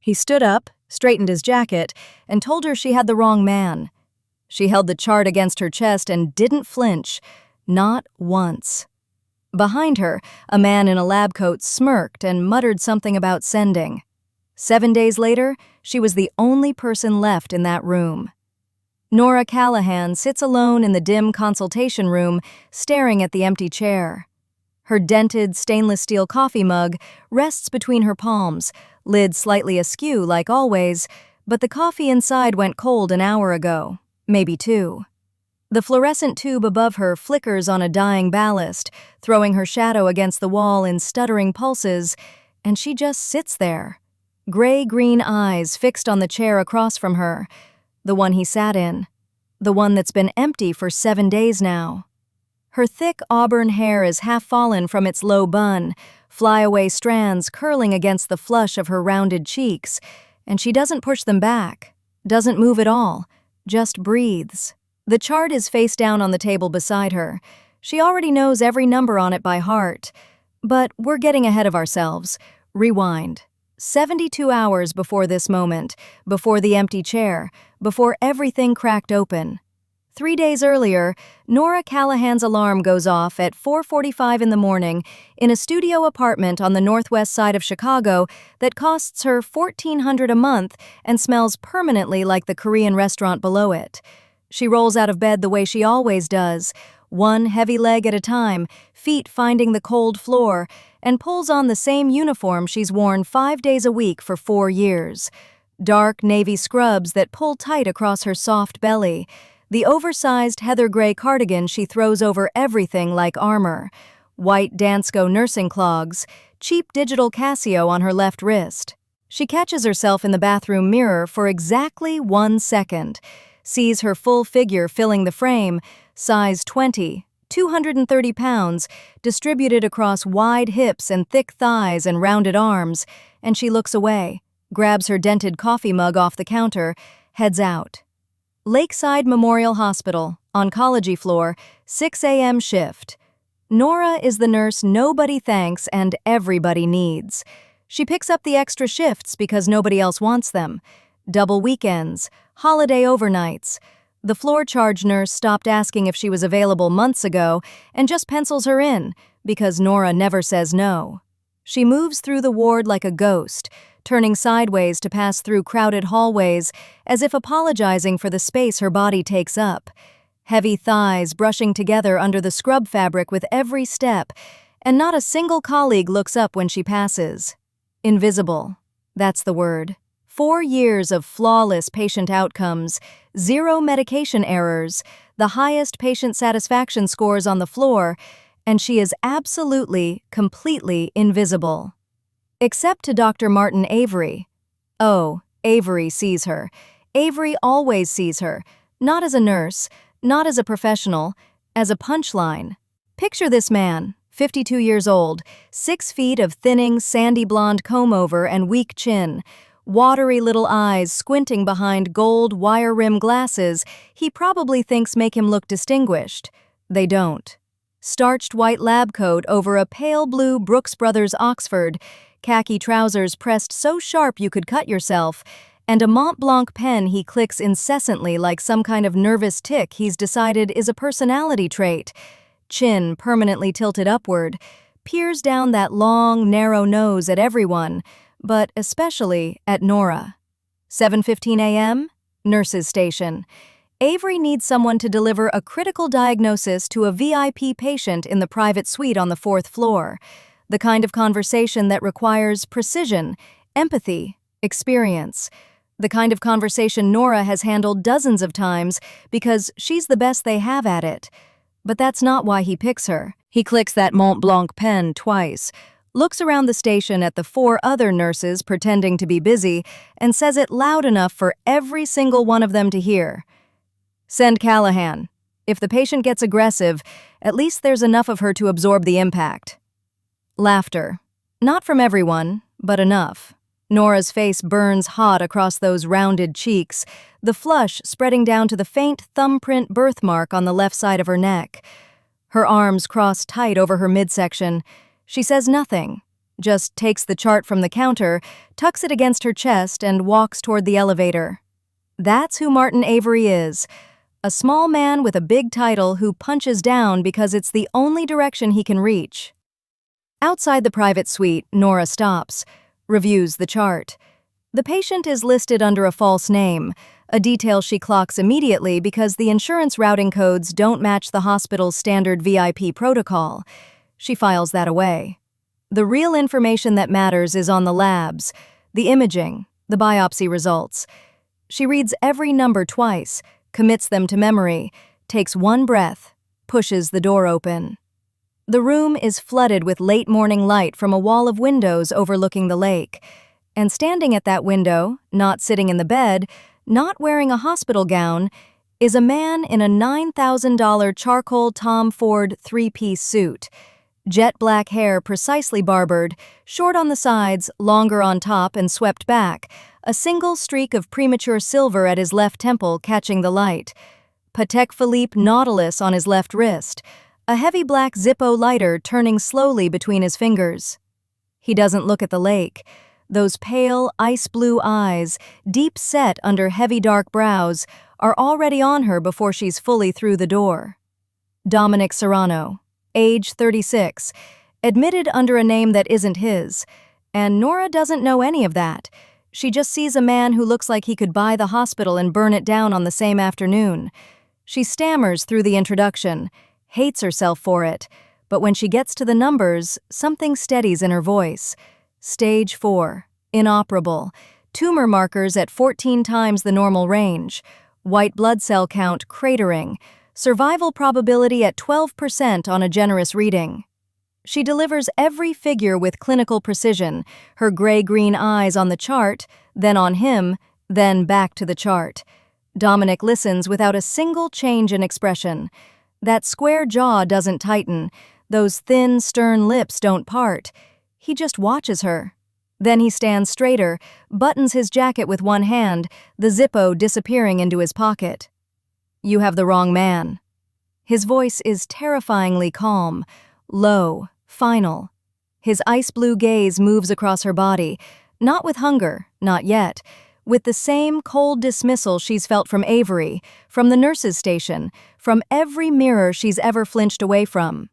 He stood up, straightened his jacket, and told her she had the wrong man. She held the chart against her chest and didn't flinch, not once. Behind her, a man in a lab coat smirked and muttered something about sending. 7 days later, she was the only person left in that room. Nora Callahan sits alone in the dim consultation room, staring at the empty chair. Her dented stainless steel coffee mug rests between her palms, lid slightly askew like always, but the coffee inside went cold an hour ago, maybe 2. The fluorescent tube above her flickers on a dying ballast, throwing her shadow against the wall in stuttering pulses, and she just sits there. Gray-green eyes fixed on the chair across from her, the one he sat in, the one that's been empty for 7 days now. Her thick auburn hair is half fallen from its low bun, flyaway strands curling against the flush of her rounded cheeks, and she doesn't push them back, doesn't move at all, just breathes. The chart is face down on the table beside her. She already knows every number on it by heart. But we're getting ahead of ourselves. Rewind. 72 hours before this moment, before the empty chair, before everything cracked open. 3 days earlier, Nora Callahan's alarm goes off at 4:45 in the morning in a studio apartment on the northwest side of Chicago that costs her $1,400 a month and smells permanently like the Korean restaurant below it. She rolls out of bed the way she always does, one heavy leg at a time, feet finding the cold floor, and pulls on the same uniform she's worn 5 days a week for 4 years. Dark navy scrubs that pull tight across her soft belly, the oversized heather gray cardigan she throws over everything like armor, white Dansko nursing clogs, cheap digital Casio on her left wrist. She catches herself in the bathroom mirror for exactly 1 second, sees her full figure filling the frame, size 20, 230 pounds, distributed across wide hips and thick thighs and rounded arms, and she looks away, grabs her dented coffee mug off the counter, heads out. Lakeside Memorial Hospital, oncology floor, 6 a.m. shift. Nora is the nurse nobody thanks and everybody needs. She picks up the extra shifts because nobody else wants them. Double weekends, holiday overnights. The floor charge nurse stopped asking if she was available months ago and just pencils her in, because Nora never says no. She moves through the ward like a ghost, turning sideways to pass through crowded hallways, as if apologizing for the space her body takes up. Heavy thighs brushing together under the scrub fabric with every step, and not a single colleague looks up when she passes. Invisible. That's the word. 4 years of flawless patient outcomes, 0 medication errors, the highest patient satisfaction scores on the floor, and she is absolutely, completely invisible. Except to Dr. Martin Avery. Oh, Avery sees her. Avery always sees her, not as a nurse, not as a professional, as a punchline. Picture this man, 52 years old, 6 feet of thinning, sandy blonde comb-over and weak chin, watery little eyes squinting behind gold wire-rim glasses he probably thinks make him look distinguished. They don't. Starched white lab coat over a pale blue Brooks Brothers Oxford, khaki trousers pressed so sharp you could cut yourself, and a Mont Blanc pen he clicks incessantly like some kind of nervous tic he's decided is a personality trait. Chin permanently tilted upward, peers down that long, narrow nose at everyone, but especially at Nora. 7:15 a.m., nurse's station. Avery needs someone to deliver a critical diagnosis to a VIP patient in the private suite on the 4th floor. The kind of conversation that requires precision, empathy, experience. The kind of conversation Nora has handled dozens of times because she's the best they have at it. But that's not why he picks her. He clicks that Mont Blanc pen twice, looks around the station at the 4 other nurses pretending to be busy, and says it loud enough for every single one of them to hear. Send Callahan. If the patient gets aggressive, at least there's enough of her to absorb the impact. Laughter. Not from everyone, but enough. Nora's face burns hot across those rounded cheeks, the flush spreading down to the faint thumbprint birthmark on the left side of her neck. Her arms cross tight over her midsection. She says nothing, just takes the chart from the counter, tucks it against her chest, and walks toward the elevator. That's who Martin Avery is. A small man with a big title who punches down because it's the only direction he can reach. Outside the private suite, Nora stops, reviews the chart. The patient is listed under a false name, a detail she clocks immediately because the insurance routing codes don't match the hospital's standard VIP protocol. She files that away. The real information that matters is on the labs, the imaging, the biopsy results. She reads every number twice, commits them to memory, takes one breath, pushes the door open. The room is flooded with late morning light from a wall of windows overlooking the lake. And standing at that window, not sitting in the bed, not wearing a hospital gown, is a man in a $9,000 charcoal Tom Ford three-piece suit. Jet black hair precisely barbered, short on the sides, longer on top and swept back, a single streak of premature silver at his left temple catching the light. Patek Philippe Nautilus on his left wrist, a heavy black Zippo lighter turning slowly between his fingers. He doesn't look at the lake. Those pale, ice-blue eyes, deep set under heavy dark brows, are already on her before she's fully through the door. Dominic Serrano, age 36, admitted under a name that isn't his, and Nora doesn't know any of that. She just sees a man who looks like he could buy the hospital and burn it down on the same afternoon. She stammers through the introduction, hates herself for it, but when she gets to the numbers, something steadies in her voice. Stage 4, inoperable, tumor markers at 14 times the normal range, white blood cell count cratering, survival probability at 12% on a generous reading. She delivers every figure with clinical precision, her gray-green eyes on the chart, then on him, then back to the chart. Dominic listens without a single change in expression. That square jaw doesn't tighten, those thin, stern lips don't part. He just watches her. Then he stands straighter, buttons his jacket with one hand, the Zippo disappearing into his pocket. "You have the wrong man." His voice is terrifyingly calm, low, final. His ice-blue gaze moves across her body, not with hunger, not yet, with the same cold dismissal she's felt from Avery, from the nurse's station, from every mirror she's ever flinched away from.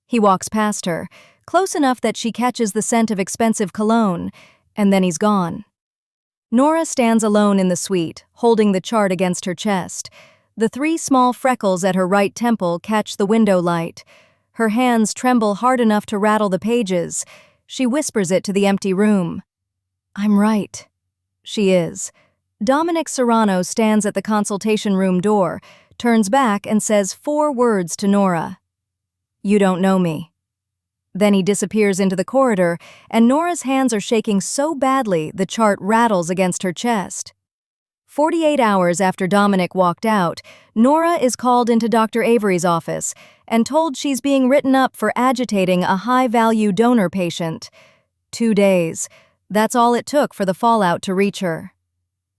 He walks past her, close enough that she catches the scent of expensive cologne, and then he's gone. Nora stands alone in the suite, holding the chart against her chest. The 3 small freckles at her right temple catch the window light. Her hands tremble hard enough to rattle the pages. She whispers it to the empty room. "I'm right." She is. Dominic Serrano stands at the consultation room door, turns back and says 4 words to Nora. "You don't know me." Then he disappears into the corridor, and Nora's hands are shaking so badly the chart rattles against her chest. 48 hours after Dominic walked out, Nora is called into Dr. Avery's office and told she's being written up for agitating a high-value donor patient. 2 days. That's all it took for the fallout to reach her.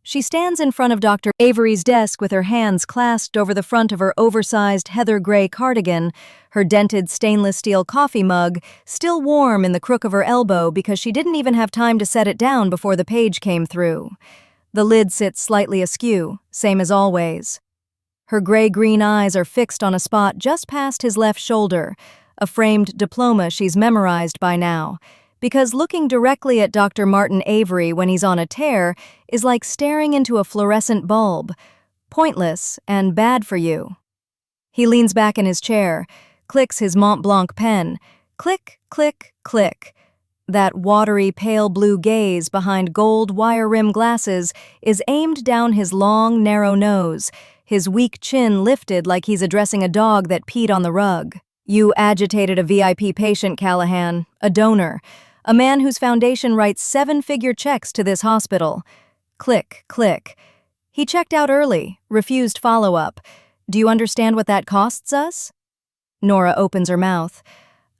She stands in front of Dr. Avery's desk with her hands clasped over the front of her oversized heather gray cardigan, her dented stainless steel coffee mug still warm in the crook of her elbow because she didn't even have time to set it down before the page came through. The lid sits slightly askew, same as always. Her gray-green eyes are fixed on a spot just past his left shoulder, a framed diploma she's memorized by now, because looking directly at Dr. Martin Avery when he's on a tear is like staring into a fluorescent bulb, pointless and bad for you. He leans back in his chair, clicks his Mont Blanc pen, click, click, click. That watery pale blue gaze behind gold wire-rim glasses is aimed down his long, narrow nose, his weak chin lifted like he's addressing a dog that peed on the rug. "You agitated a VIP patient, Callahan, a donor. A man whose foundation writes 7-figure checks to this hospital." Click, click. "He checked out early, refused follow-up. Do you understand what that costs us?" Nora opens her mouth.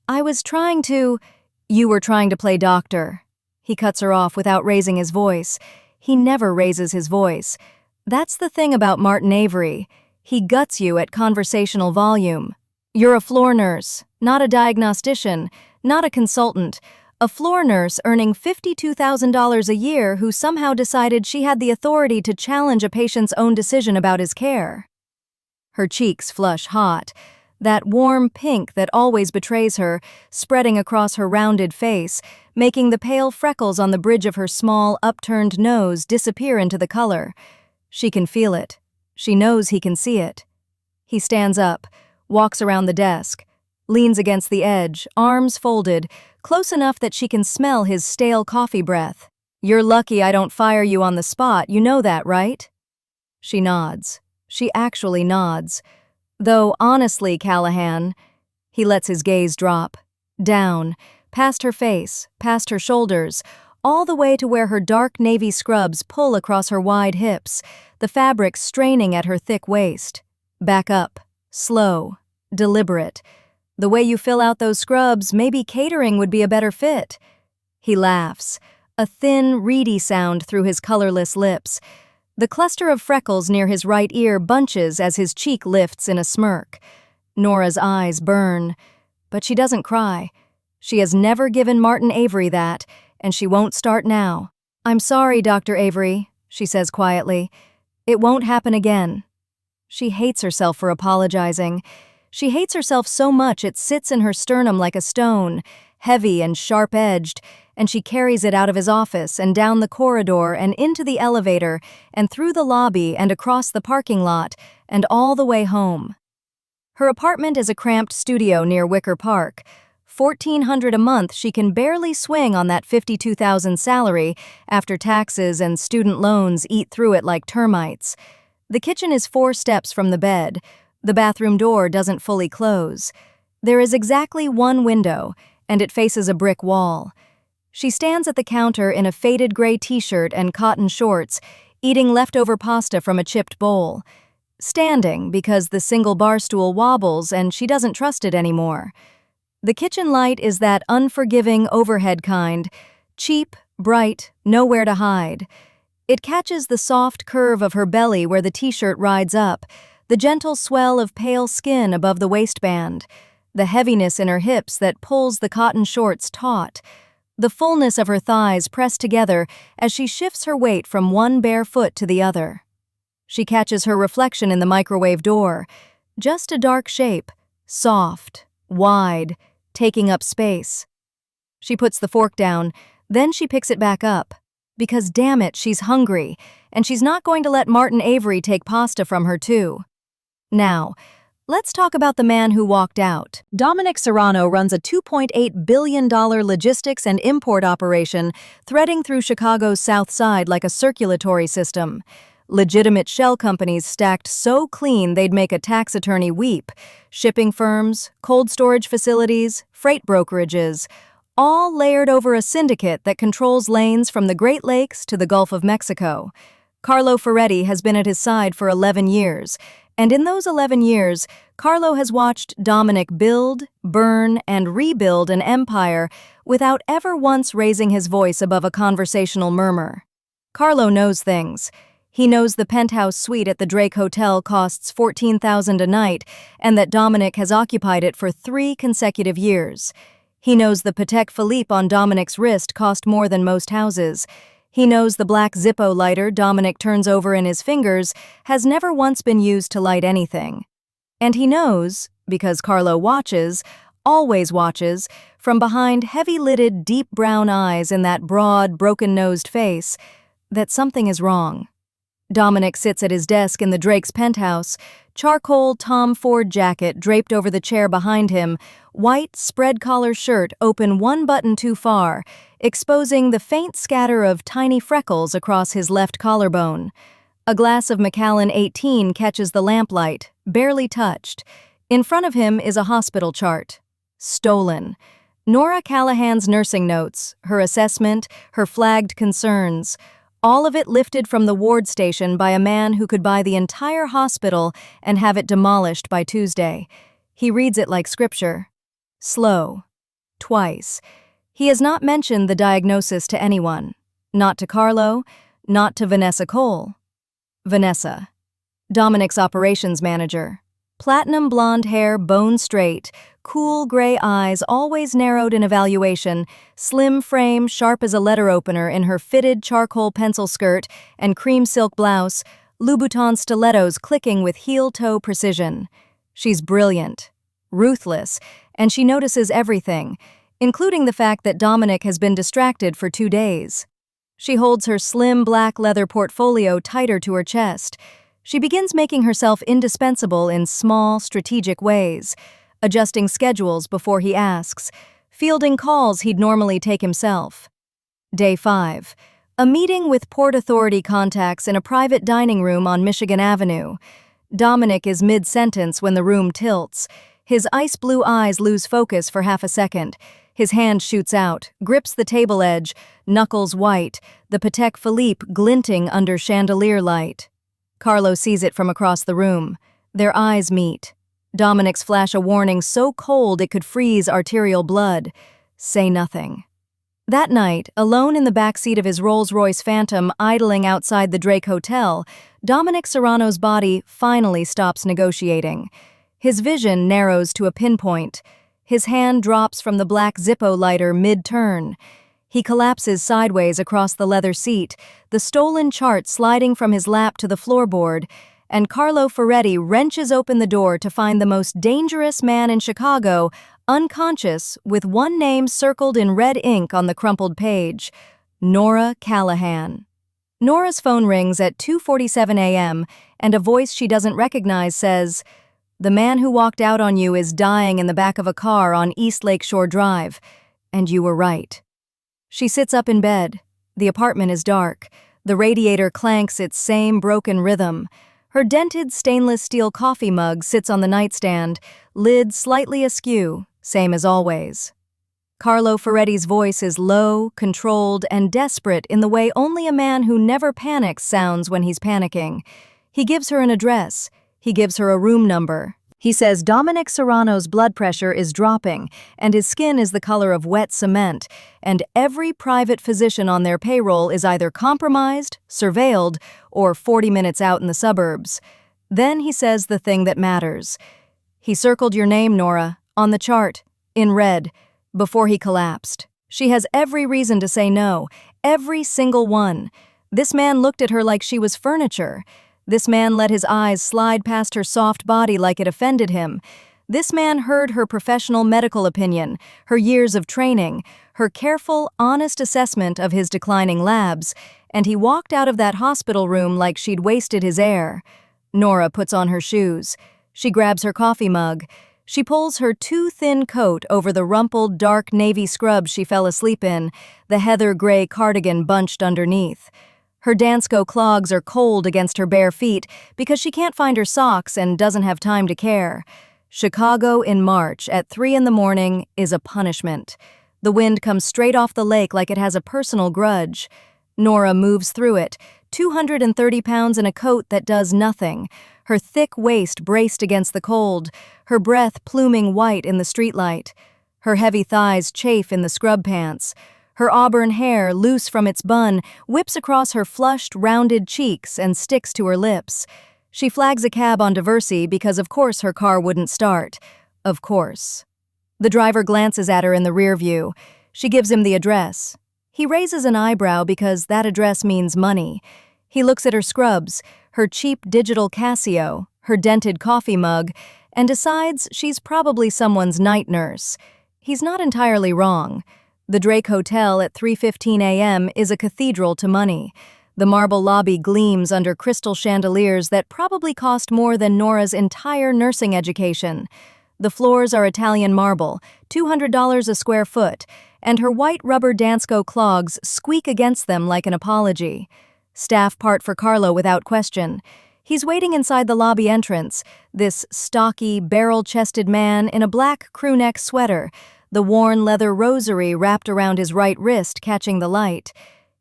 "I was trying to—" "You were trying to play doctor." He cuts her off without raising his voice. He never raises his voice. That's the thing about Martin Avery. He guts you at conversational volume. "You're a floor nurse, not a diagnostician, not a consultant. A floor nurse earning $52,000 a year who somehow decided she had the authority to challenge a patient's own decision about his care. Her cheeks flush hot, that warm pink that always betrays her, spreading across her rounded face, making the pale freckles on the bridge of her small, upturned nose disappear into the color. She can feel it. She knows he can see it. He stands up, walks around the desk, leans against the edge, arms folded, close enough that she can smell his stale coffee breath. "You're lucky I don't fire you on the spot, you know that, right?" She nods. She actually nods. Though, honestly, Callahan, he lets his gaze drop. Down, past her face, past her shoulders, all the way to where her dark navy scrubs pull across her wide hips, the fabric straining at her thick waist. Back up. Slow. Deliberate. The way you fill out those scrubs, maybe catering would be a better fit. He laughs, a thin, reedy sound through his colorless lips. The cluster of freckles near his right ear bunches as his cheek lifts in a smirk. Nora's eyes burn, but she doesn't cry. She has never given Martin Avery that, and she won't start now. "I'm sorry, Dr. Avery," she says quietly. "It won't happen again." She hates herself for apologizing. She hates herself so much it sits in her sternum like a stone, heavy and sharp-edged, and she carries it out of his office and down the corridor and into the elevator and through the lobby and across the parking lot and all the way home. Her apartment is a cramped studio near Wicker Park. $1,400 a month she can barely swing on that $52,000 salary after taxes and student loans eat through it like termites. The kitchen is 4 steps from the bed. The bathroom door doesn't fully close. There is exactly one window, and it faces a brick wall. She stands at the counter in a faded gray t-shirt and cotton shorts, eating leftover pasta from a chipped bowl. Standing because the single bar stool wobbles and she doesn't trust it anymore. The kitchen light is that unforgiving overhead kind, cheap, bright, nowhere to hide. It catches the soft curve of her belly where the t-shirt rides up, the gentle swell of pale skin above the waistband, the heaviness in her hips that pulls the cotton shorts taut, the fullness of her thighs pressed together as she shifts her weight from one bare foot to the other. She catches her reflection in the microwave door, just a dark shape, soft, wide, taking up space. She puts the fork down, then she picks it back up. Because damn it, she's hungry, and she's not going to let Martin Avery take pasta from her too. Now, let's talk about the man who walked out. Dominic Serrano runs a $2.8 billion logistics and import operation threading through Chicago's South Side like a circulatory system. Legitimate shell companies stacked so clean they'd make a tax attorney weep. Shipping firms, cold storage facilities, freight brokerages, all layered over a syndicate that controls lanes from the Great Lakes to the Gulf of Mexico. Carlo Ferretti has been at his side for 11 years, and in those 11 years, Carlo has watched Dominic build, burn, and rebuild an empire without ever once raising his voice above a conversational murmur. Carlo knows things. He knows the penthouse suite at the Drake Hotel costs $14,000 a night and that Dominic has occupied it for 3 consecutive years. He knows the Patek Philippe on Dominic's wrist cost more than most houses. He knows the black Zippo lighter Dominic turns over in his fingers has never once been used to light anything. And he knows, because Carlo watches, always watches, from behind heavy-lidded, deep brown eyes in that broad, broken-nosed face, that something is wrong. Dominic sits at his desk in the Drake's penthouse, charcoal Tom Ford jacket draped over the chair behind him, white spread-collar shirt open 1 button too far, exposing the faint scatter of tiny freckles across his left collarbone. A glass of Macallan 18 catches the lamplight, barely touched. In front of him is a hospital chart. Stolen. Nora Callahan's nursing notes, her assessment, her flagged concerns, all of it lifted from the ward station by a man who could buy the entire hospital and have it demolished by Tuesday. He reads it like scripture. Slow. Twice. He has not mentioned the diagnosis to anyone. Not to Carlo, not to Vanessa Cole. Vanessa. Dominic's operations manager. Platinum blonde hair, bone straight, cool gray eyes always narrowed in evaluation, slim frame sharp as a letter opener in her fitted charcoal pencil skirt and cream silk blouse, Louboutin stilettos clicking with heel-toe precision. She's brilliant, ruthless, and she notices everything, including the fact that Dominic has been distracted for 2 days. She holds her slim black leather portfolio tighter to her chest. She begins making herself indispensable in small, strategic ways, adjusting schedules before he asks, fielding calls he'd normally take himself. Day 5. A meeting with Port Authority contacts in a private dining room on Michigan Avenue. Dominic is mid-sentence when the room tilts. His ice blue eyes lose focus for half a second. His hand shoots out, grips the table edge, knuckles white, the Patek Philippe glinting under chandelier light. Carlo sees it from across the room. Their eyes meet. Dominic's flash a warning so cold it could freeze arterial blood. Say nothing. That night, alone in the backseat of his Rolls-Royce Phantom idling outside the Drake Hotel, Dominic Serrano's body finally stops negotiating. His vision narrows to a pinpoint. His hand drops from the black Zippo lighter mid-turn. He collapses sideways across the leather seat, the stolen chart sliding from his lap to the floorboard, and Carlo Ferretti wrenches open the door to find the most dangerous man in Chicago, unconscious, with one name circled in red ink on the crumpled page: Nora Callahan. Nora's phone rings at 2:47 a.m., and a voice she doesn't recognize says, "The man who walked out on you is dying in the back of a car on East Lakeshore Drive, and you were right." She sits up in bed. The apartment is dark. The radiator clanks its same broken rhythm. Her dented stainless steel coffee mug sits on the nightstand, lid slightly askew, same as always. Carlo Ferretti's voice is low, controlled, and desperate in the way only a man who never panics sounds when he's panicking. He gives her an address. He gives her a room number. He says Dominic Serrano's blood pressure is dropping, and his skin is the color of wet cement, and every private physician on their payroll is either compromised, surveilled, or 40 minutes out in the suburbs. Then he says the thing that matters. "He circled your name, Nora, on the chart, in red, before he collapsed." She has every reason to say no, every single one. This man looked at her like she was furniture. This man let his eyes slide past her soft body like it offended him. This man heard her professional medical opinion, her years of training, her careful, honest assessment of his declining labs, and he walked out of that hospital room like she'd wasted his air. Nora puts on her shoes. She grabs her coffee mug. She pulls her too-thin coat over the rumpled, dark navy scrubs she fell asleep in, the heather gray cardigan bunched underneath. Her Dansko clogs are cold against her bare feet because she can't find her socks and doesn't have time to care. Chicago in March at 3 in the morning is a punishment. The wind comes straight off the lake like it has a personal grudge. Nora moves through it, 230 pounds in a coat that does nothing, her thick waist braced against the cold, her breath pluming white in the streetlight. Her heavy thighs chafe in the scrub pants. Her auburn hair, loose from its bun, whips across her flushed, rounded cheeks and sticks to her lips. She flags a cab on Diversey because of course her car wouldn't start. Of course. The driver glances at her in the rear view. She gives him the address. He raises an eyebrow because that address means money. He looks at her scrubs, her cheap digital Casio, her dented coffee mug, and decides she's probably someone's night nurse. He's not entirely wrong. The Drake Hotel at 3:15 a.m. is a cathedral to money. The marble lobby gleams under crystal chandeliers that probably cost more than Nora's entire nursing education. The floors are Italian marble, $200 a square foot, and her white rubber Dansko clogs squeak against them like an apology. Staff part for Carlo without question. He's waiting inside the lobby entrance, this stocky, barrel-chested man in a black crewneck sweater, the worn leather rosary wrapped around his right wrist catching the light.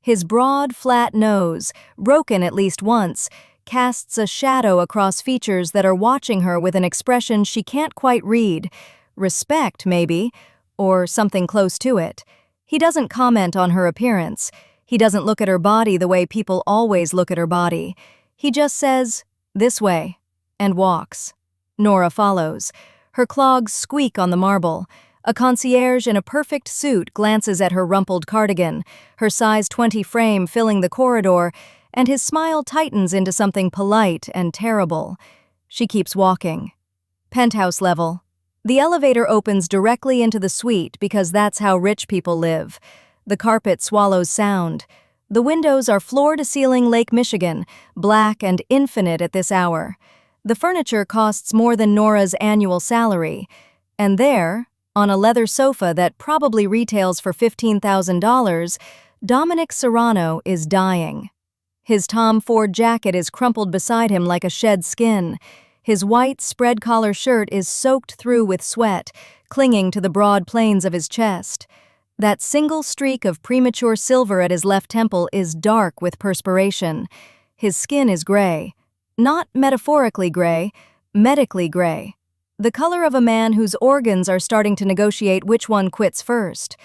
His broad, flat nose, broken at least once, casts a shadow across features that are watching her with an expression she can't quite read. Respect, maybe, or something close to it. He doesn't comment on her appearance. He doesn't look at her body the way people always look at her body. He just says, "This way," and walks. Nora follows. Her clogs squeak on the marble. A concierge in a perfect suit glances at her rumpled cardigan, her size 20 frame filling the corridor, and his smile tightens into something polite and terrible. She keeps walking. Penthouse level. The elevator opens directly into the suite because that's how rich people live. The carpet swallows sound. The windows are floor-to-ceiling Lake Michigan, black and infinite at this hour. The furniture costs more than Nora's annual salary. And there, on a leather sofa that probably retails for $15,000, Dominic Serrano is dying. His Tom Ford jacket is crumpled beside him like a shed skin. His white, spread-collar shirt is soaked through with sweat, clinging to the broad planes of his chest. That single streak of premature silver at his left temple is dark with perspiration. His skin is gray. Not metaphorically gray, medically gray. The color of a man whose organs are starting to negotiate which one quits first.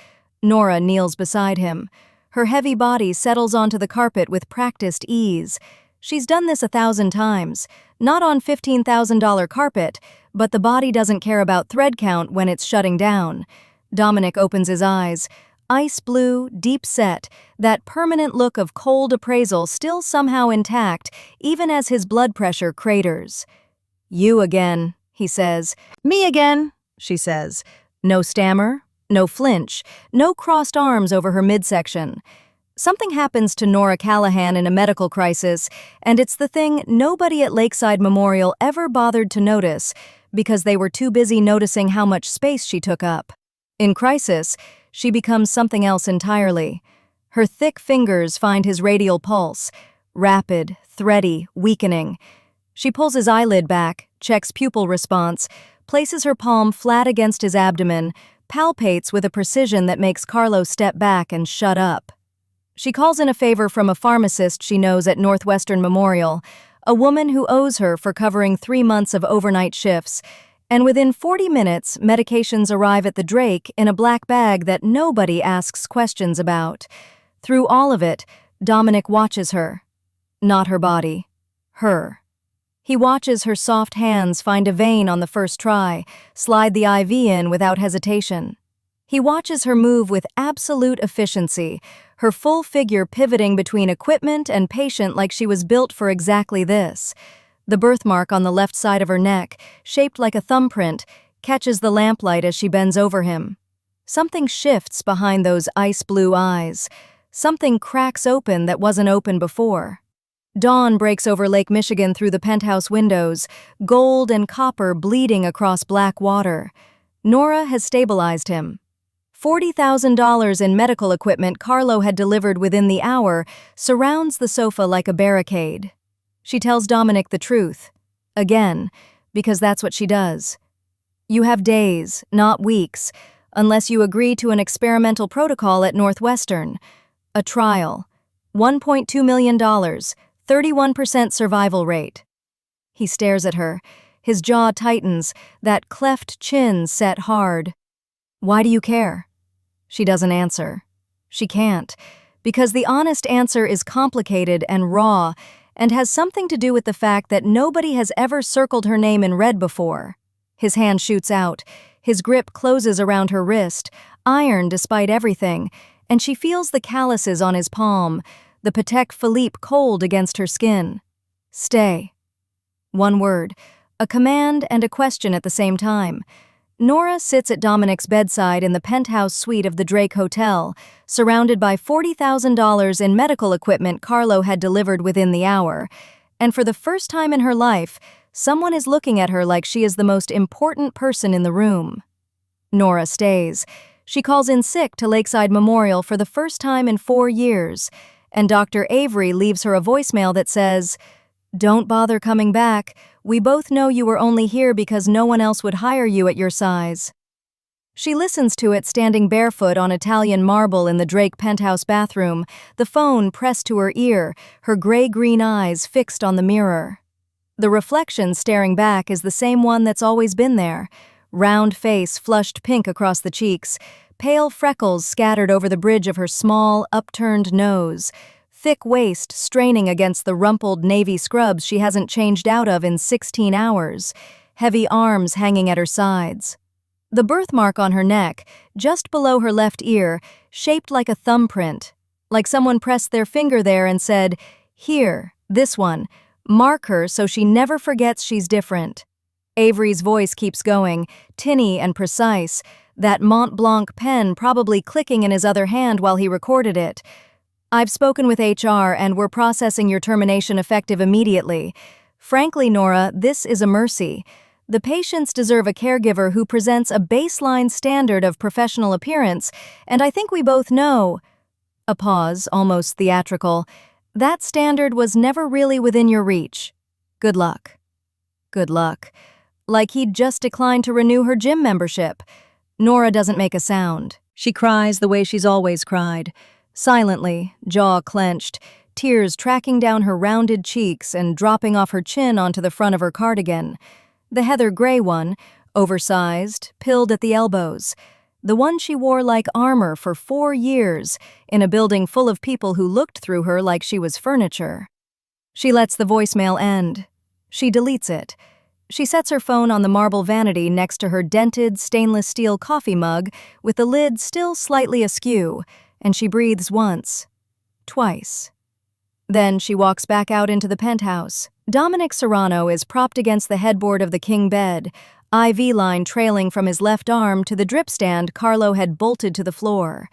Nora kneels beside him. Her heavy body settles onto the carpet with practiced ease. She's done this 1,000 times. Not on $15,000 carpet, but the body doesn't care about thread count when it's shutting down. Dominic opens his eyes. Ice blue, deep set, that permanent look of cold appraisal still somehow intact, even as his blood pressure craters. "You again," he says. "Me again," she says. No stammer, no flinch, no crossed arms over her midsection. Something happens to Nora Callahan in a medical crisis, and it's the thing nobody at Lakeside Memorial ever bothered to notice because they were too busy noticing how much space she took up. In crisis, she becomes something else entirely. Her thick fingers find his radial pulse, rapid, thready, weakening. She pulls his eyelid back, checks pupil response, places her palm flat against his abdomen, palpates with a precision that makes Carlo step back and shut up. She calls in a favor from a pharmacist she knows at Northwestern Memorial, a woman who owes her for covering 3 months of overnight shifts, and within 40 minutes, medications arrive at the Drake in a black bag that nobody asks questions about. Through all of it, Dominic watches her. Not her body. Her. He watches her soft hands find a vein on the first try, slide the IV in without hesitation. He watches her move with absolute efficiency, her full figure pivoting between equipment and patient like she was built for exactly this. The birthmark on the left side of her neck, shaped like a thumbprint, catches the lamplight as she bends over him. Something shifts behind those ice-blue eyes. Something cracks open that wasn't open before. Dawn breaks over Lake Michigan through the penthouse windows, gold and copper bleeding across black water. Nora has stabilized him. $40,000 in medical equipment Carlo had delivered within the hour surrounds the sofa like a barricade. She tells Dominic the truth. Again, because that's what she does. You have days, not weeks, unless you agree to an experimental protocol at Northwestern. A trial. $1.2 million, 31% survival rate. He stares at her. His jaw tightens, that cleft chin set hard. Why do you care? She doesn't answer. She can't, because the honest answer is complicated and raw, and has something to do with the fact that nobody has ever circled her name in red before. His hand shoots out. His grip closes around her wrist, iron despite everything, and she feels the calluses on his palm, the Patek Philippe cold against her skin. Stay. One word, a command and a question at the same time. Nora sits at Dominic's bedside in the penthouse suite of the Drake Hotel, surrounded by $40,000 in medical equipment Carlo had delivered within the hour, and for the first time in her life, someone is looking at her like she is the most important person in the room. Nora stays. She calls in sick to Lakeside Memorial for the first time in 4 years, and Dr. Avery leaves her a voicemail that says, "Don't bother coming back. We both know you were only here because no one else would hire you at your size." She listens to it standing barefoot on Italian marble in the Drake penthouse bathroom, the phone pressed to her ear, her gray-green eyes fixed on the mirror. The reflection staring back is the same one that's always been there. Round face flushed pink across the cheeks, pale freckles scattered over the bridge of her small, upturned nose, thick waist straining against the rumpled navy scrubs she hasn't changed out of in 16 hours, heavy arms hanging at her sides. The birthmark on her neck, just below her left ear, shaped like a thumbprint, like someone pressed their finger there and said, "Here, this one, mark her so she never forgets she's different." Avery's voice keeps going, tinny and precise, that Mont Blanc pen probably clicking in his other hand while he recorded it. "I've spoken with HR and we're processing your termination effective immediately. Frankly, Nora, this is a mercy. The patients deserve a caregiver who presents a baseline standard of professional appearance, and I think we both know—" A pause, almost theatrical. "That standard was never really within your reach. Good luck." Good luck. Like he'd just declined to renew her gym membership. Nora doesn't make a sound. She cries the way she's always cried. Silently, jaw clenched, tears tracking down her rounded cheeks and dropping off her chin onto the front of her cardigan. The heather gray one, oversized, pilled at the elbows. The one she wore like armor for 4 years, in a building full of people who looked through her like she was furniture. She lets the voicemail end. She deletes it. She sets her phone on the marble vanity next to her dented stainless steel coffee mug with the lid still slightly askew, and she breathes once, twice. Then she walks back out into the penthouse. Dominic Serrano is propped against the headboard of the king bed, IV line trailing from his left arm to the drip stand Carlo had bolted to the floor.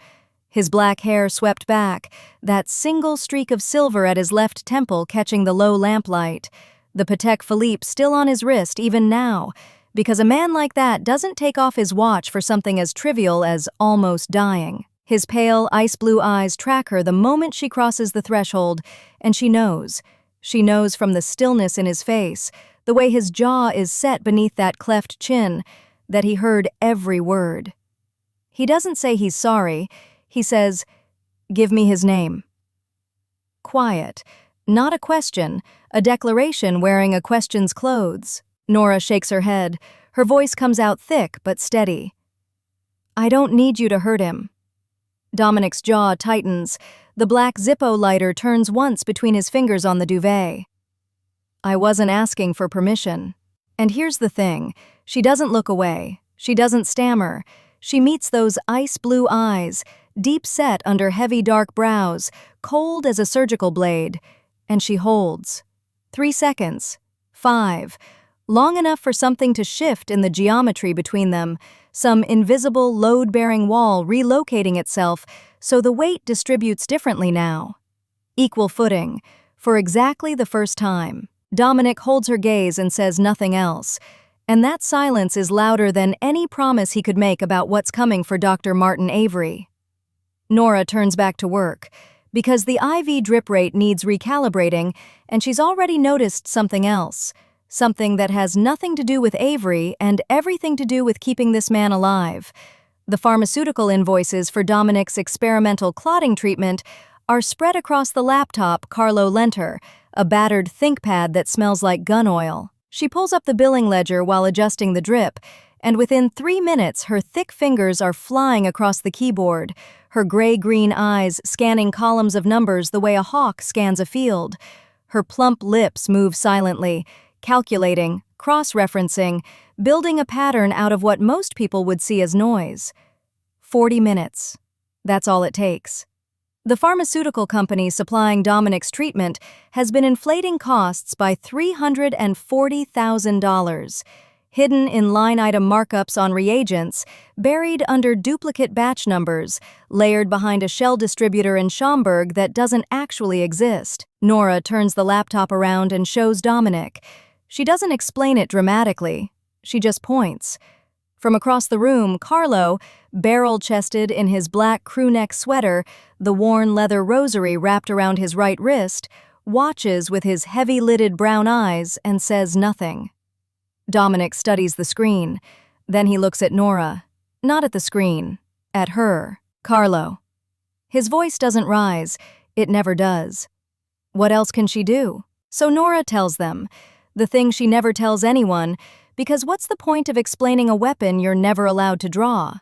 His black hair swept back, that single streak of silver at his left temple catching the low lamplight. The Patek Philippe still on his wrist even now, because a man like that doesn't take off his watch for something as trivial as almost dying. His pale, ice-blue eyes track her the moment she crosses the threshold, and she knows. She knows from the stillness in his face, the way his jaw is set beneath that cleft chin, that he heard every word. He doesn't say he's sorry. He says, "Give me his name." Quiet. Not a question, a declaration wearing a question's clothes. Nora shakes her head. Her voice comes out thick but steady. "I don't need you to hurt him." Dominic's jaw tightens. The black Zippo lighter turns once between his fingers on the duvet. "I wasn't asking for permission." And here's the thing. She doesn't look away. She doesn't stammer. She meets those ice-blue eyes, deep set under heavy dark brows, cold as a surgical blade. And she holds. 3 seconds. 5. Long enough for something to shift in the geometry between them, some invisible load-bearing wall relocating itself so the weight distributes differently now. Equal footing. For exactly the first time. Dominic holds her gaze and says nothing else. And that silence is louder than any promise he could make about what's coming for Dr. Martin Avery. Nora turns back to work. Because the IV drip rate needs recalibrating, and she's already noticed something else. Something that has nothing to do with Avery and everything to do with keeping this man alive. The pharmaceutical invoices for Dominic's experimental clotting treatment are spread across the laptop Carlo lent her, a battered ThinkPad that smells like gun oil. She pulls up the billing ledger while adjusting the drip, and within 3 minutes her thick fingers are flying across the keyboard, her gray-green eyes scanning columns of numbers the way a hawk scans a field. Her plump lips move silently, calculating, cross-referencing, building a pattern out of what most people would see as noise. 40 minutes. That's all it takes. The pharmaceutical company supplying Dominic's treatment has been inflating costs by $340,000. Hidden in line-item markups on reagents, buried under duplicate batch numbers, layered behind a shell distributor in Schaumburg that doesn't actually exist. Nora turns the laptop around and shows Dominic. She doesn't explain it dramatically. She just points. From across the room, Carlo, barrel-chested in his black crewneck sweater, the worn leather rosary wrapped around his right wrist, watches with his heavy-lidded brown eyes and says nothing. Dominic studies the screen. Then he looks at Nora. Not at the screen. At her. Carlo. His voice doesn't rise. It never does. What else can she do? So Nora tells them. The thing she never tells anyone, because what's the point of explaining a weapon you're never allowed to draw?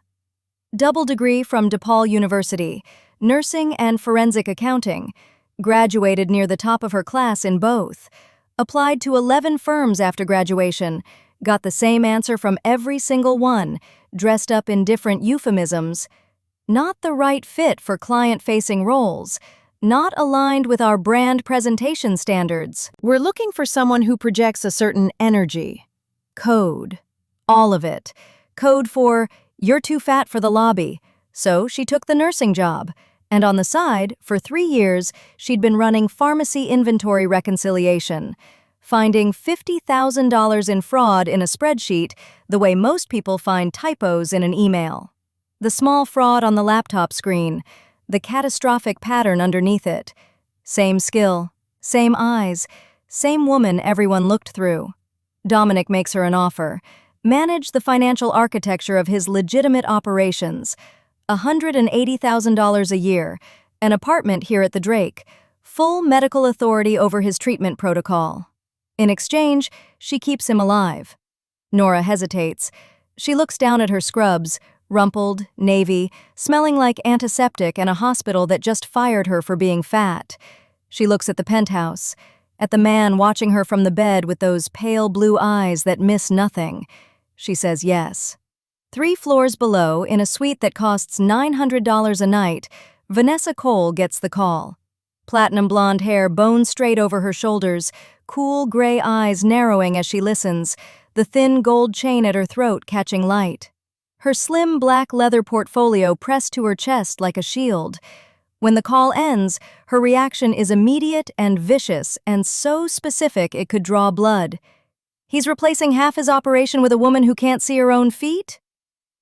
Double degree from DePaul University, nursing and forensic accounting. Graduated near the top of her class in both. Applied to 11 firms after graduation. Got the same answer from every single one, dressed up in different euphemisms. Not the right fit for client-facing roles. Not aligned with our brand presentation standards. We're looking for someone who projects a certain energy. Code. All of it. Code for, you're too fat for the lobby. So she took the nursing job. And on the side, for 3 years, she'd been running pharmacy inventory reconciliation, finding $50,000 in fraud in a spreadsheet the way most people find typos in an email. The small fraud on the laptop screen, the catastrophic pattern underneath it. Same skill, same eyes, same woman everyone looked through. Dominic makes her an offer. Manage the financial architecture of his legitimate operations. $180,000 a year, an apartment here at the Drake, full medical authority over his treatment protocol. In exchange, she keeps him alive. Nora hesitates. She looks down at her scrubs, rumpled, navy, smelling like antiseptic and a hospital that just fired her for being fat. She looks at the penthouse, at the man watching her from the bed with those pale blue eyes that miss nothing. She says yes. 3 floors below, in a suite that costs $900 a night, Vanessa Cole gets the call. Platinum blonde hair bone straight over her shoulders, cool gray eyes narrowing as she listens, the thin gold chain at her throat catching light. Her slim black leather portfolio pressed to her chest like a shield. When the call ends, her reaction is immediate and vicious and so specific it could draw blood. He's replacing half his operation with a woman who can't see her own feet?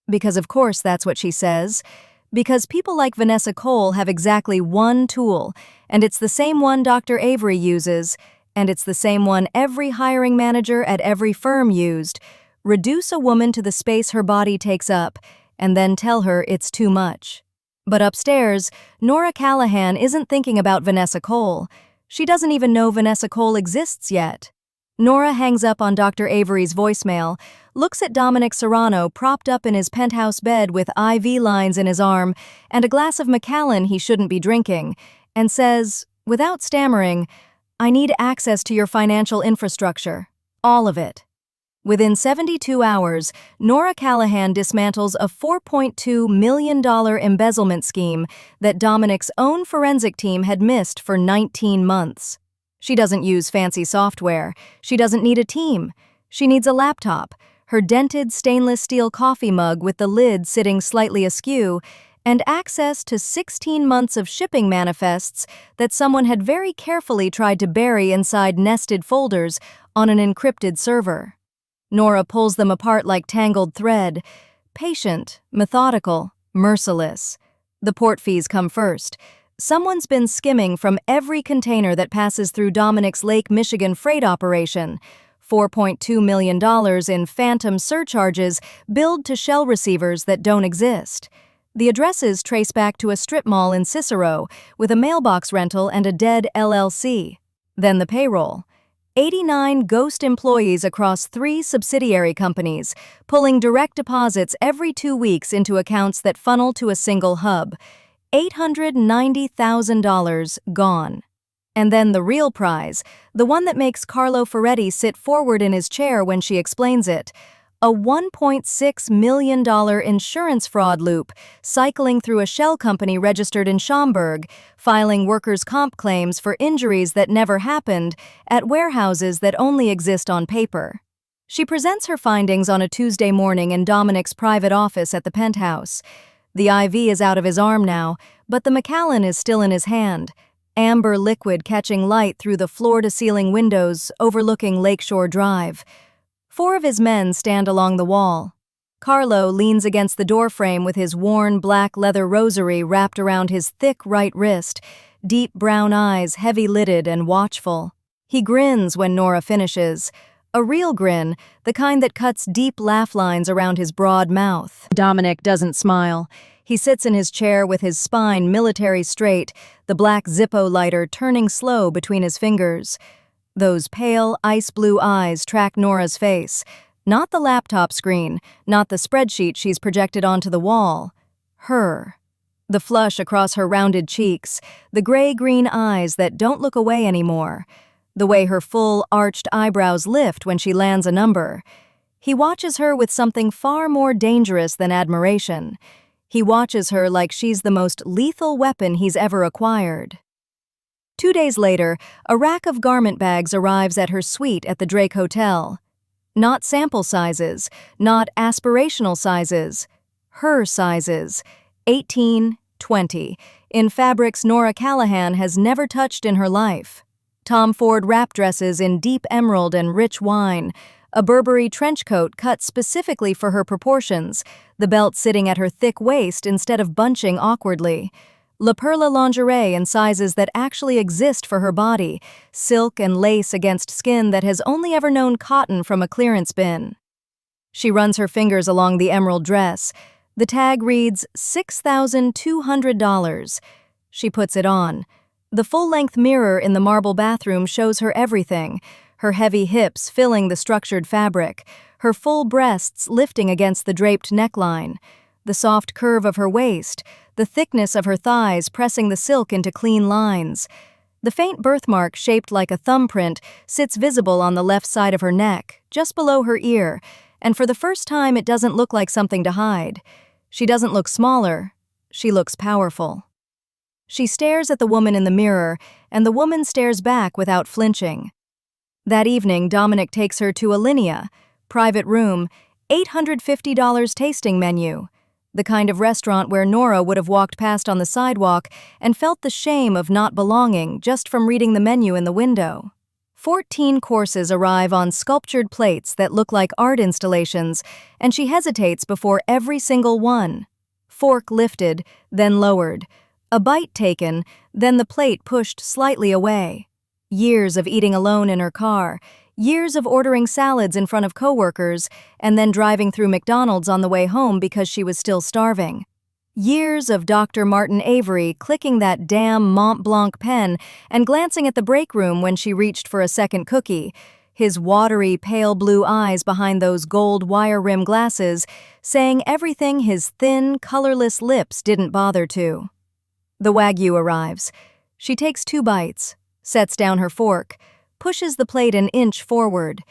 Because of course that's what she says. Because people like Vanessa Cole have exactly one tool, and it's the same one Dr. Avery uses, and it's the same one every hiring manager at every firm used. Reduce a woman to the space her body takes up, and then tell her it's too much. But upstairs, Nora Callahan isn't thinking about Vanessa Cole. She doesn't even know Vanessa Cole exists yet. Nora hangs up on Dr. Avery's voicemail, looks at Dominic Serrano propped up in his penthouse bed with IV lines in his arm and a glass of Macallan he shouldn't be drinking, and says, without stammering, I need access to your financial infrastructure. All of it. Within 72 hours, Nora Callahan dismantles a $4.2 million embezzlement scheme that Dominic's own forensic team had missed for 19 months. She doesn't use fancy software. She doesn't need a team. She needs a laptop, her dented stainless steel coffee mug with the lid sitting slightly askew, and access to 16 months of shipping manifests that someone had very carefully tried to bury inside nested folders on an encrypted server. Nora pulls them apart like tangled thread, patient, methodical, merciless. The port fees come first. Someone's been skimming from every container that passes through Dominic's Lake Michigan freight operation. $4.2 million in phantom surcharges billed to shell receivers that don't exist. The addresses trace back to a strip mall in Cicero with a mailbox rental and a dead LLC. Then the payroll. 89 ghost employees across 3 subsidiary companies, pulling direct deposits every 2 weeks into accounts that funnel to a single hub. $890,000 gone. And then the real prize, the one that makes Carlo Ferretti sit forward in his chair when she explains it. A $1.6 million insurance fraud loop, cycling through a shell company registered in Schaumburg, filing workers' comp claims for injuries that never happened at warehouses that only exist on paper. She presents her findings on a Tuesday morning in Dominic's private office at the penthouse. The IV is out of his arm now, but the Macallan is still in his hand, amber liquid catching light through the floor-to-ceiling windows overlooking Lakeshore Drive. 4 of his men stand along the wall. Carlo leans against the doorframe with his worn black leather rosary wrapped around his thick right wrist, deep brown eyes heavy-lidded and watchful. He grins when Nora finishes. A real grin, the kind that cuts deep laugh lines around his broad mouth. Dominic doesn't smile. He sits in his chair with his spine military straight, the black Zippo lighter turning slow between his fingers. Those pale, ice-blue eyes track Nora's face. Not the laptop screen, not the spreadsheet she's projected onto the wall. Her. The flush across her rounded cheeks, the gray-green eyes that don't look away anymore. The way her full, arched eyebrows lift when she lands a number. He watches her with something far more dangerous than admiration. He watches her like she's the most lethal weapon he's ever acquired. 2 days later, a rack of garment bags arrives at her suite at the Drake Hotel. Not sample sizes, not aspirational sizes. Her sizes, 18, 20, in fabrics Nora Callahan has never touched in her life. Tom Ford wrap dresses in deep emerald and rich wine, a Burberry trench coat cut specifically for her proportions, the belt sitting at her thick waist instead of bunching awkwardly. La Perla lingerie in sizes that actually exist for her body, silk and lace against skin that has only ever known cotton from a clearance bin. She runs her fingers along the emerald dress. The tag reads $6,200. She puts it on. The full-length mirror in the marble bathroom shows her everything, her heavy hips filling the structured fabric, her full breasts lifting against the draped neckline, the soft curve of her waist, the thickness of her thighs pressing the silk into clean lines. The faint birthmark shaped like a thumbprint sits visible on the left side of her neck, just below her ear, and for the first time it doesn't look like something to hide. She doesn't look smaller, she looks powerful. She stares at the woman in the mirror, and the woman stares back without flinching. That evening, Dominic takes her to Alinea, private room, $850 tasting menu, the kind of restaurant where Nora would have walked past on the sidewalk and felt the shame of not belonging just from reading the menu in the window. 14 courses arrive on sculptured plates that look like art installations, and she hesitates before every single one. Fork lifted, then lowered. A bite taken, then the plate pushed slightly away. Years of eating alone in her car, years of ordering salads in front of coworkers, and then driving through McDonald's on the way home because she was still starving. Years of Dr. Martin Avery clicking that damn Mont Blanc pen and glancing at the break room when she reached for a second cookie, his watery, pale blue eyes behind those gold wire-rim glasses, saying everything his thin, colorless lips didn't bother to. The Wagyu arrives. She takes 2 bites, sets down her fork, pushes the plate an inch forward.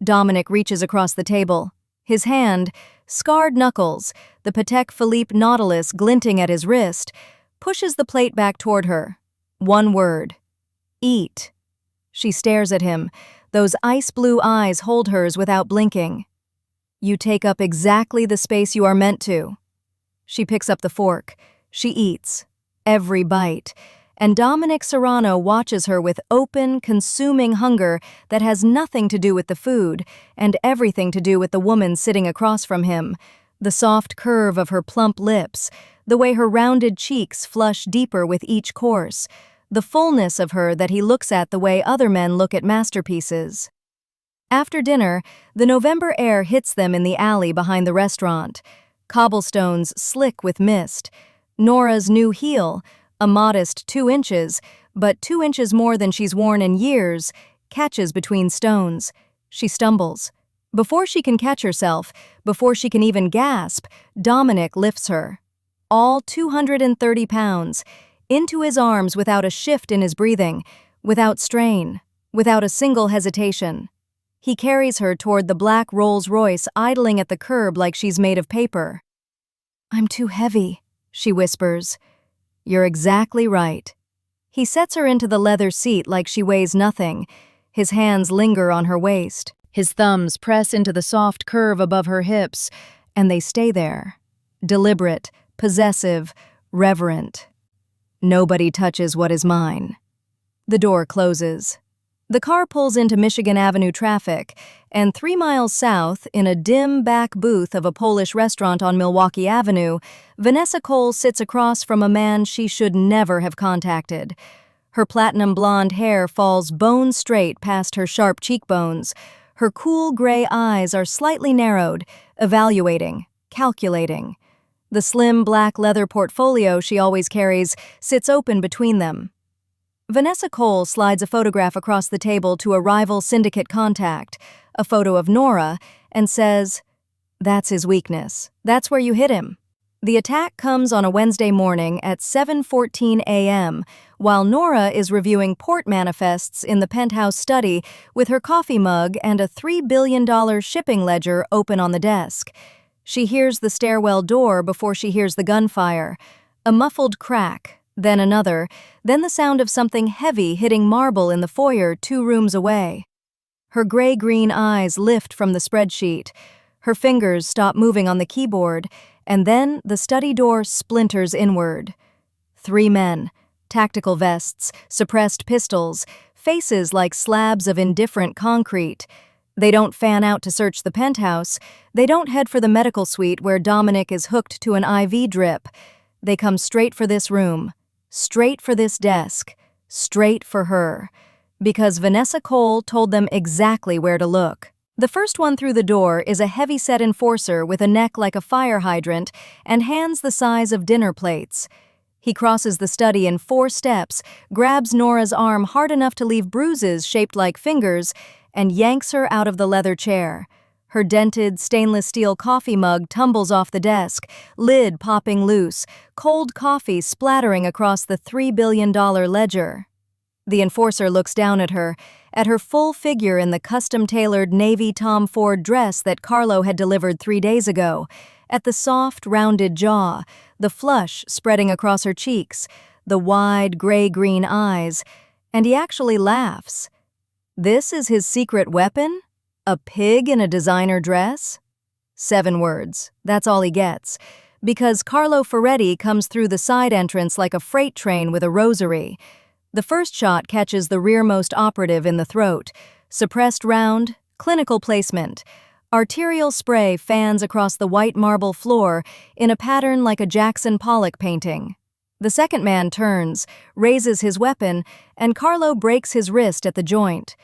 Dominic reaches across the table. His hand, scarred knuckles, the Patek Philippe Nautilus glinting at his wrist, pushes the plate back toward her. One word. Eat. She stares at him. Those ice-blue eyes hold hers without blinking. You take up exactly the space you are meant to. She picks up the fork. She eats. Every bite. And Dominic Serrano watches her with open, consuming hunger that has nothing to do with the food and everything to do with the woman sitting across from him, the soft curve of her plump lips, the way her rounded cheeks flush deeper with each course, the fullness of her that he looks at the way other men look at masterpieces. After dinner, the November air hits them in the alley behind the restaurant, cobblestones slick with mist, Nora's new heel, a modest 2 inches, but 2 inches more than she's worn in years, catches between stones. She stumbles. Before she can catch herself, before she can even gasp, Dominic lifts her. All 230 pounds, into his arms without a shift in his breathing, without strain, without a single hesitation. He carries her toward the black Rolls-Royce idling at the curb like she's made of paper. "I'm too heavy," she whispers. "You're exactly right." He sets her into the leather seat like she weighs nothing. His hands linger on her waist. His thumbs press into the soft curve above her hips, and they stay there. Deliberate, possessive, reverent. Nobody touches what is mine. The door closes. The car pulls into Michigan Avenue traffic, and 3 miles south, in a dim back booth of a Polish restaurant on Milwaukee Avenue, Vanessa Cole sits across from a man she should never have contacted. Her platinum blonde hair falls bone straight past her sharp cheekbones. Her cool gray eyes are slightly narrowed, evaluating, calculating. The slim black leather portfolio she always carries sits open between them. Vanessa Cole slides a photograph across the table to a rival syndicate contact, a photo of Nora, and says, "That's his weakness. That's where you hit him." The attack comes on a Wednesday morning at 7:14 a.m., while Nora is reviewing port manifests in the penthouse study with her coffee mug and a $3 billion shipping ledger open on the desk. She hears the stairwell door before she hears the gunfire. A muffled crack, then another, then the sound of something heavy hitting marble in the foyer 2 rooms away. Her gray-green eyes lift from the spreadsheet. Her fingers stop moving on the keyboard, and then the study door splinters inward. 3 men, tactical vests, suppressed pistols, faces like slabs of indifferent concrete. They don't fan out to search the penthouse. They don't head for the medical suite where Dominic is hooked to an IV drip. They come straight for this room, straight for this desk, straight for her. Because Vanessa Cole told them exactly where to look. The first one through the door is a heavy-set enforcer with a neck like a fire hydrant and hands the size of dinner plates. He crosses the study in 4 steps, grabs Nora's arm hard enough to leave bruises shaped like fingers, and yanks her out of the leather chair. Her dented, stainless steel coffee mug tumbles off the desk, lid popping loose, cold coffee splattering across the $3 billion ledger. The enforcer looks down at her full figure in the custom-tailored navy Tom Ford dress that Carlo had delivered 3 days ago, at the soft, rounded jaw, the flush spreading across her cheeks, the wide, gray-green eyes, and he actually laughs. This is his secret weapon? A pig in a designer dress? 7 words, that's all he gets, because Carlo Ferretti comes through the side entrance like a freight train with a rosary. The first shot catches the rearmost operative in the throat. Suppressed round, clinical placement. Arterial spray fans across the white marble floor in a pattern like a Jackson Pollock painting. The second man turns, raises his weapon, and Carlo breaks his wrist at the joint.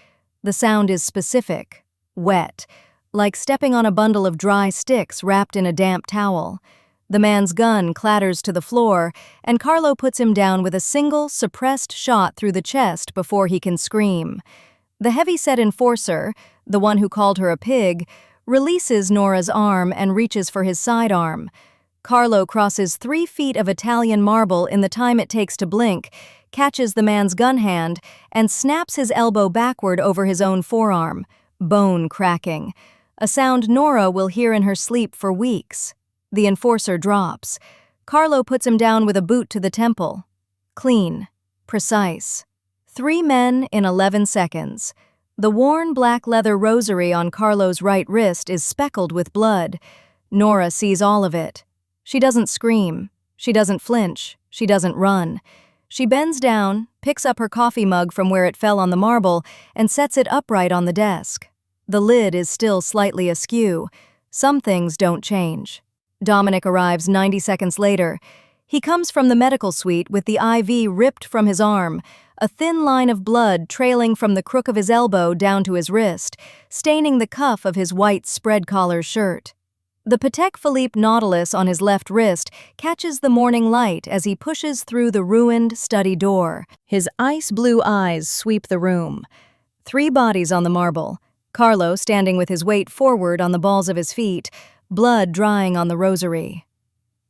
The sound is specific, wet, like stepping on a bundle of dry sticks wrapped in a damp towel. The man's gun clatters to the floor, and Carlo puts him down with a single, suppressed shot through the chest before he can scream. The heavy-set enforcer, the one who called her a pig, releases Nora's arm and reaches for his sidearm. Carlo crosses 3 feet of Italian marble in the time it takes to blink, catches the man's gun hand, and snaps his elbow backward over his own forearm, bone cracking. A sound Nora will hear in her sleep for weeks. The enforcer drops. Carlo puts him down with a boot to the temple. Clean. Precise. 3 men in 11 seconds. The worn black leather rosary on Carlo's right wrist is speckled with blood. Nora sees all of it. She doesn't scream. She doesn't flinch. She doesn't run. She bends down, picks up her coffee mug from where it fell on the marble, and sets it upright on the desk. The lid is still slightly askew. Some things don't change. Dominic arrives 90 seconds later. He comes from the medical suite with the IV ripped from his arm, a thin line of blood trailing from the crook of his elbow down to his wrist, staining the cuff of his white spread-collar shirt. The Patek Philippe Nautilus on his left wrist catches the morning light as he pushes through the ruined study door. His ice-blue eyes sweep the room. 3 bodies on the marble. Carlo standing with his weight forward on the balls of his feet, blood drying on the rosary.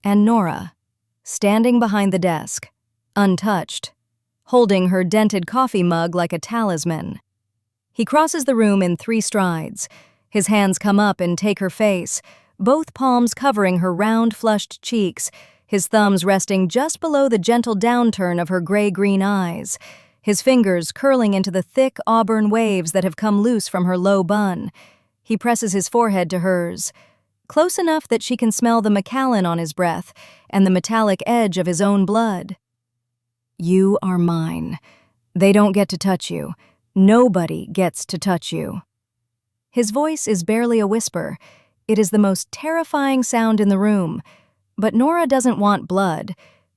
And Nora, standing behind the desk, untouched, holding her dented coffee mug like a talisman. He crosses the room in 3 strides. His hands come up and take her face, both palms covering her round, flushed cheeks, his thumbs resting just below the gentle downturn of her gray-green eyes, his fingers curling into the thick auburn waves that have come loose from her low bun. He presses his forehead to hers, close enough that she can smell the Macallan on his breath and the metallic edge of his own blood. You are mine. They don't get to touch you. Nobody gets to touch you. His voice is barely a whisper. It is the most terrifying sound in the room. But Nora doesn't want blood.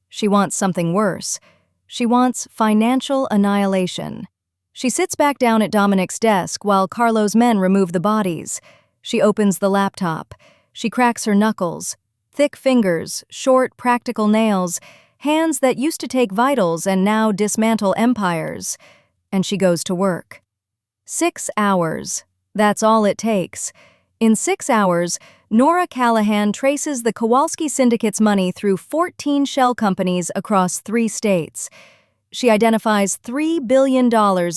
She wants something worse. She wants financial annihilation. She sits back down at Dominic's desk while Carlo's men remove the bodies. She opens the laptop. She cracks her knuckles. Thick fingers, short, practical nails, hands that used to take vitals and now dismantle empires. And she goes to work. 6 hours. That's all it takes. In 6 hours, Nora Callahan traces the Kowalski Syndicate's money through 14 shell companies across 3 states. She identifies $3 billion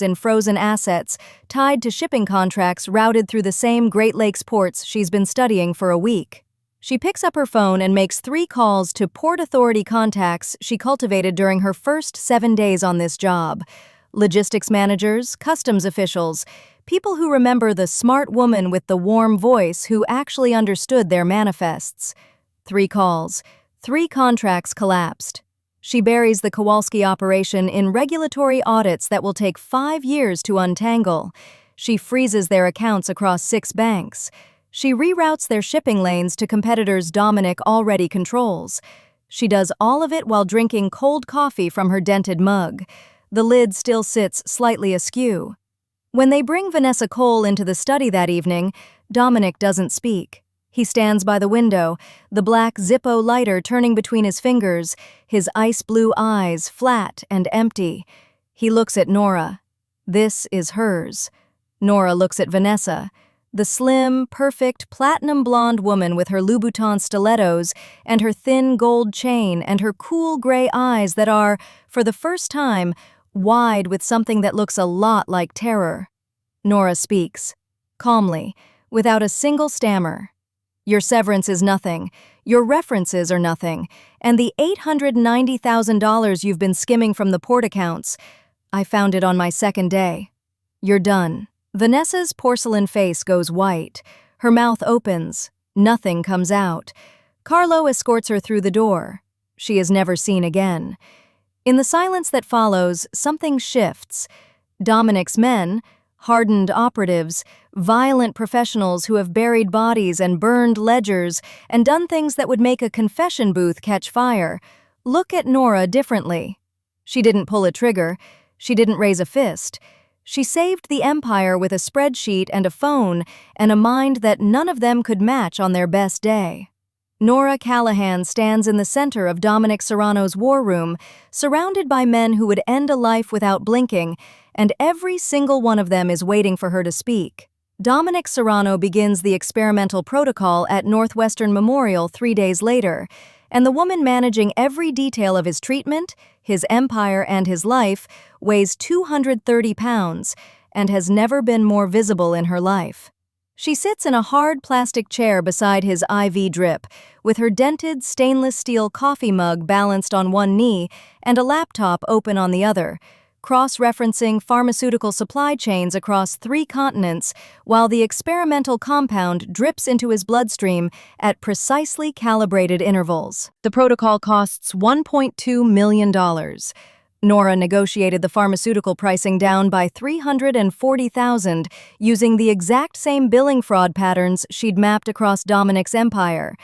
in frozen assets tied to shipping contracts routed through the same Great Lakes ports she's been studying for a week. She picks up her phone and makes 3 calls to Port Authority contacts she cultivated during her first 7 days on this job. Logistics managers, customs officials, people who remember the smart woman with the warm voice who actually understood their manifests. 3 calls, 3 contracts collapsed. She buries the Kowalski operation in regulatory audits that will take 5 years to untangle. She freezes their accounts across 6 banks. She reroutes their shipping lanes to competitors Dominic already controls. She does all of it while drinking cold coffee from her dented mug. The lid still sits slightly askew. When they bring Vanessa Cole into the study that evening, Dominic doesn't speak. He stands by the window, the black Zippo lighter turning between his fingers, his ice-blue eyes flat and empty. He looks at Nora. This is hers. Nora looks at Vanessa, the slim, perfect, platinum blonde woman with her Louboutin stilettos and her thin gold chain and her cool gray eyes that are, for the first time, wide with something that looks a lot like terror. Nora speaks, calmly, without a single stammer. Your severance is nothing, your references are nothing, and the $890,000 you've been skimming from the port accounts, I found it on my 2nd day. You're done. Vanessa's porcelain face goes white. Her mouth opens. Nothing comes out. Carlo escorts her through the door. She is never seen again. In the silence that follows, something shifts. Dominic's men, hardened operatives, violent professionals who have buried bodies and burned ledgers and done things that would make a confession booth catch fire, look at Nora differently. She didn't pull a trigger. She didn't raise a fist. She saved the empire with a spreadsheet and a phone and a mind that none of them could match on their best day. Nora Callahan stands in the center of Dominic Serrano's war room, surrounded by men who would end a life without blinking, and every single one of them is waiting for her to speak. Dominic Serrano begins the experimental protocol at Northwestern Memorial 3 days later, and the woman managing every detail of his treatment, his empire, and his life weighs 230 pounds and has never been more visible in her life. She sits in a hard plastic chair beside his IV drip, with her dented stainless steel coffee mug balanced on one knee and a laptop open on the other, cross-referencing pharmaceutical supply chains across 3 continents while the experimental compound drips into his bloodstream at precisely calibrated intervals. The protocol costs $1.2 million. Nora negotiated the pharmaceutical pricing down by $340,000 using the exact same billing fraud patterns she'd mapped across Dominic's empire.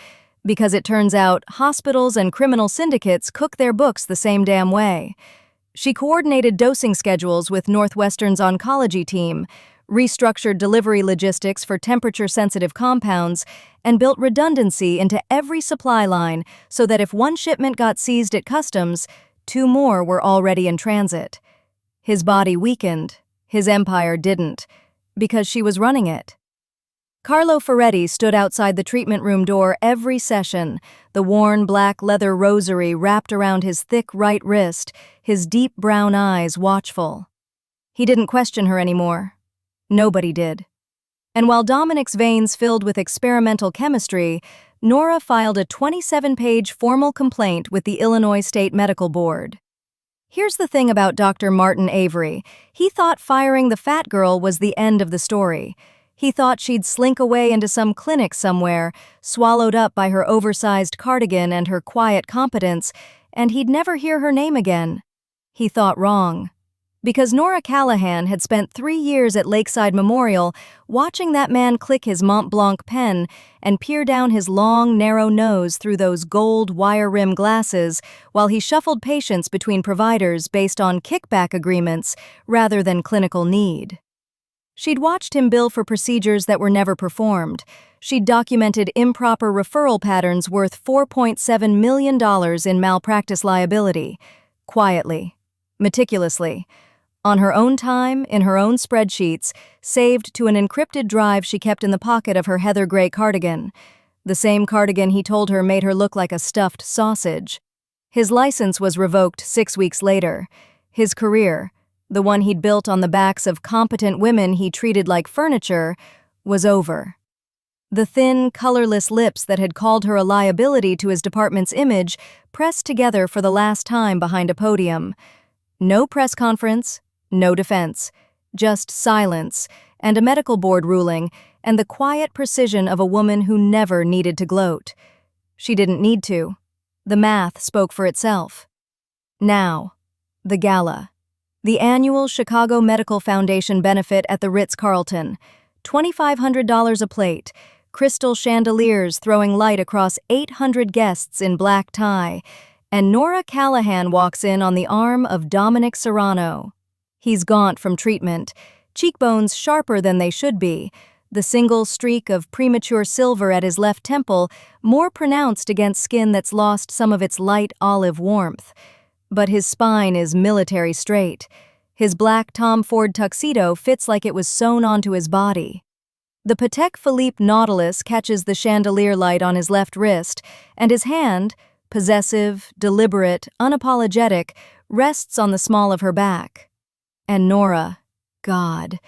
Because it turns out hospitals and criminal syndicates cook their books the same damn way. She coordinated dosing schedules with Northwestern's oncology team, restructured delivery logistics for temperature-sensitive compounds, and built redundancy into every supply line so that if one shipment got seized at customs, 2 more were already in transit. His body weakened, his empire didn't, because she was running it. Carlo Ferretti stood outside the treatment room door every session, the worn black leather rosary wrapped around his thick right wrist, his deep brown eyes watchful. He didn't question her anymore. Nobody did. And while Dominic's veins filled with experimental chemistry, Nora filed a 27-page formal complaint with the Illinois State Medical Board. Here's the thing about Dr. Martin Avery. He thought firing the fat girl was the end of the story. He thought she'd slink away into some clinic somewhere, swallowed up by her oversized cardigan and her quiet competence, and he'd never hear her name again. He thought wrong. Because Nora Callahan had spent 3 years at Lakeside Memorial watching that man click his Mont Blanc pen and peer down his long, narrow nose through those gold wire-rim glasses while he shuffled patients between providers based on kickback agreements rather than clinical need. She'd watched him bill for procedures that were never performed. She'd documented improper referral patterns worth $4.7 million in malpractice liability. Quietly. Meticulously. On her own time, in her own spreadsheets, saved to an encrypted drive she kept in the pocket of her heather gray cardigan. The same cardigan he told her made her look like a stuffed sausage. His license was revoked 6 weeks later. His career, the one he'd built on the backs of competent women he treated like furniture, was over. The thin, colorless lips that had called her a liability to his department's image pressed together for the last time behind a podium. No press conference, no defense, just silence and a medical board ruling and the quiet precision of a woman who never needed to gloat. She didn't need to. The math spoke for itself. Now, the gala. The annual Chicago Medical Foundation benefit at the Ritz-Carlton. $2,500 a plate. Crystal chandeliers throwing light across 800 guests in black tie. And Nora Callahan walks in on the arm of Dominic Serrano. He's gaunt from treatment, cheekbones sharper than they should be, the single streak of premature silver at his left temple more pronounced against skin that's lost some of its light olive warmth. But his spine is military straight. His black Tom Ford tuxedo fits like it was sewn onto his body. The Patek Philippe Nautilus catches the chandelier light on his left wrist, and his hand, possessive, deliberate, unapologetic, rests on the small of her back. And Nora, God,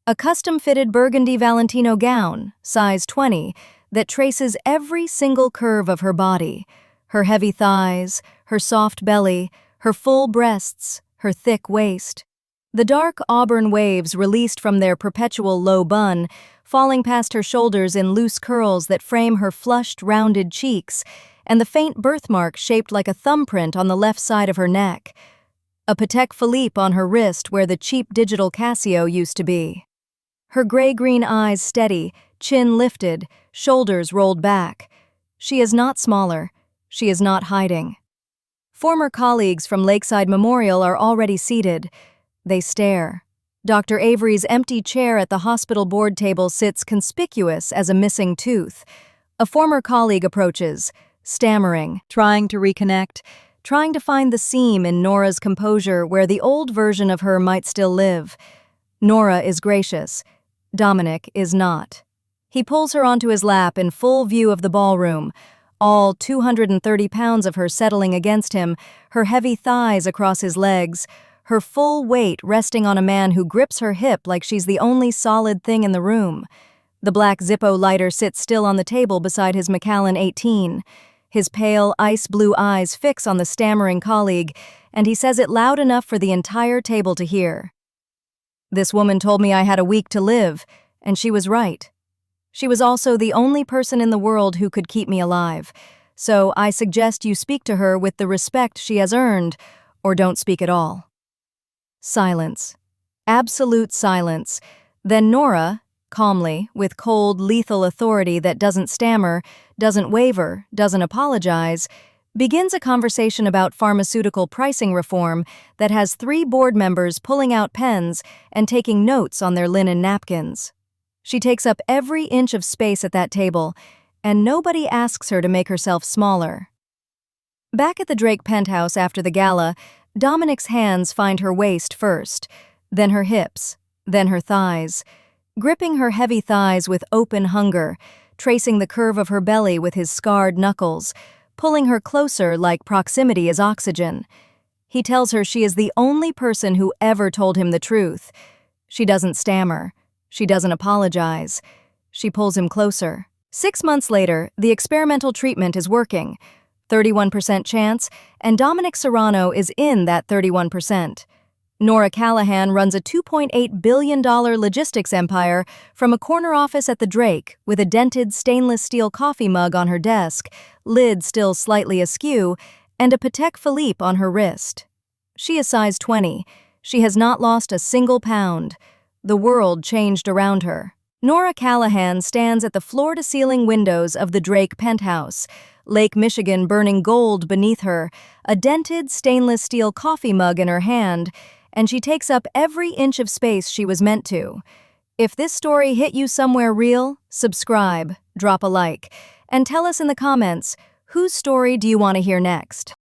a custom-fitted burgundy Valentino gown, size 20, that traces every single curve of her body, her heavy thighs, her soft belly, her full breasts, her thick waist. The dark auburn waves released from their perpetual low bun, falling past her shoulders in loose curls that frame her flushed, rounded cheeks, and the faint birthmark shaped like a thumbprint on the left side of her neck. A Patek Philippe on her wrist where the cheap digital Casio used to be. Her gray-green eyes steady, chin lifted, shoulders rolled back. She is not smaller. She is not hiding. Former colleagues from Lakeside Memorial are already seated. They stare. Dr. Avery's empty chair at the hospital board table sits conspicuous as a missing tooth. A former colleague approaches, stammering, trying to reconnect, trying to find the seam in Nora's composure where the old version of her might still live. Nora is gracious. Dominic is not. He pulls her onto his lap in full view of the ballroom, all 230 pounds of her settling against him, her heavy thighs across his legs, her full weight resting on a man who grips her hip like she's the only solid thing in the room. The black Zippo lighter sits still on the table beside his Macallan 18. His pale, ice-blue eyes fix on the stammering colleague, and he says it loud enough for the entire table to hear. This woman told me I had a week to live, and she was right. She was also the only person in the world who could keep me alive, so I suggest you speak to her with the respect she has earned, or don't speak at all. Silence. Absolute silence. Then Nora, calmly, with cold, lethal authority that doesn't stammer, doesn't waver, doesn't apologize, begins a conversation about pharmaceutical pricing reform that has 3 board members pulling out pens and taking notes on their linen napkins. She takes up every inch of space at that table, and nobody asks her to make herself smaller. Back at the Drake penthouse after the gala, Dominic's hands find her waist first, then her hips, then her thighs, gripping her heavy thighs with open hunger, tracing the curve of her belly with his scarred knuckles, pulling her closer like proximity is oxygen. He tells her she is the only person who ever told him the truth. She doesn't stammer. She doesn't apologize. She pulls him closer. 6 months later, the experimental treatment is working. 31% chance, and Dominic Serrano is in that 31%. Nora Callahan runs a $2.8 billion logistics empire from a corner office at the Drake with a dented stainless steel coffee mug on her desk, lid still slightly askew, and a Patek Philippe on her wrist. She is size 20. She has not lost a single pound. The world changed around her. Nora Callahan stands at the floor-to-ceiling windows of the Drake penthouse, Lake Michigan burning gold beneath her, a dented stainless steel coffee mug in her hand, and she takes up every inch of space she was meant to. If this story hit you somewhere real, subscribe, drop a like, and tell us in the comments, whose story do you want to hear next?